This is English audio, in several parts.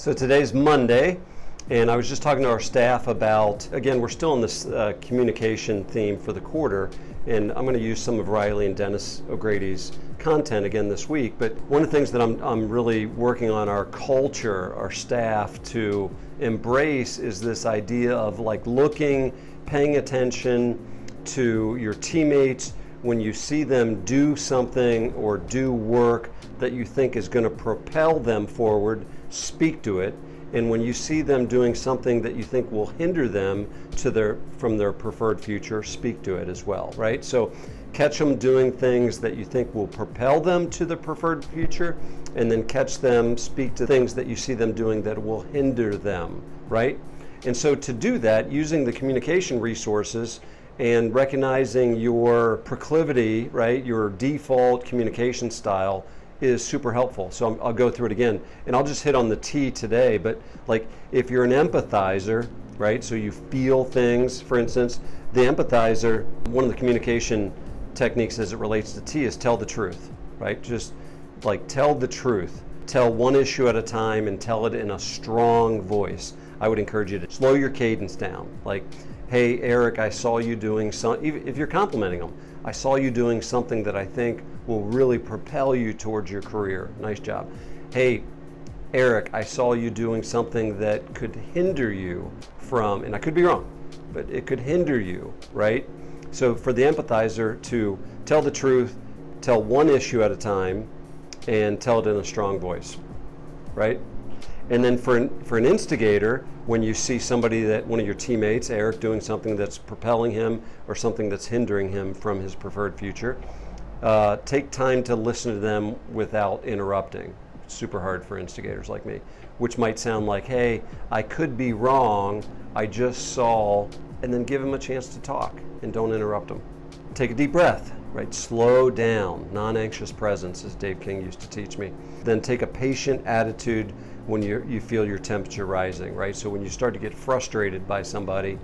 So today's Monday, and I was just talking to our staff about, again, we're still in this communication theme for the quarter, and I'm going to use some of Riley and Dennis O'Grady's content again this week. But one of the things that I'm really working on our culture, our staff to embrace is this idea of like looking, paying attention to your teammates when you see them do something or do work that you think is going to propel them forward, speak to it. And when you see them doing something that you think will hinder them from their preferred future, speak to it as well, right? So catch them doing things that you think will propel them to the preferred future, and then catch them speak to things that you see them doing that will hinder them, right? And so to do that, using the communication resources and recognizing your proclivity, right, your default communication style is super helpful. So I'll go through it again, and I'll just hit on the T today, but like if you're an empathizer, right, so you feel things, for instance, the empathizer, one of the communication techniques as it relates to T is tell the truth, right? Just like tell the truth. Tell one issue at a time and tell it in a strong voice. I would encourage you to slow your cadence down. Like, hey, Eric, I saw you doing something, if you're complimenting them, I saw you doing something that I think will really propel you towards your career. Nice job. Hey, Eric, I saw you doing something that could hinder you from, and I could be wrong, but it could hinder you, right? So for the empathizer to tell the truth, tell one issue at a time, and tell it in a strong voice, right? And then for an instigator, when you see somebody one of your teammates, Eric, doing something that's propelling him or something that's hindering him from his preferred future, take time to listen to them without interrupting. It's super hard for instigators like me, which might sound like, hey, I could be wrong, I just saw, and then give them a chance to talk and don't interrupt them. Take a deep breath, right? Slow down, non-anxious presence, as Dave King used to teach me. Then take a patient attitude when you feel your temperature rising, right? So when you start to get frustrated by somebody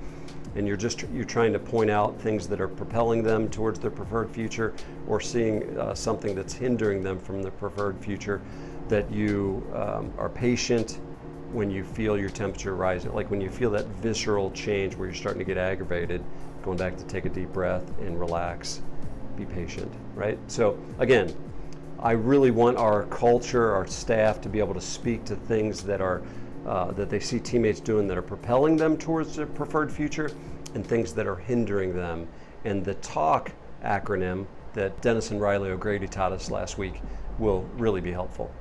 and you're trying to point out things that are propelling them towards their preferred future, or seeing something that's hindering them from their preferred future, that you are patient when you feel your temperature rising, like when you feel that visceral change where you're starting to get aggravated, going back to take a deep breath and relax, be patient, right? So again, I really want our culture, our staff to be able to speak to things that are that they see teammates doing that are propelling them towards their preferred future, and things that are hindering them. And the TALK acronym that Dennis and Riley O'Grady taught us last week will really be helpful.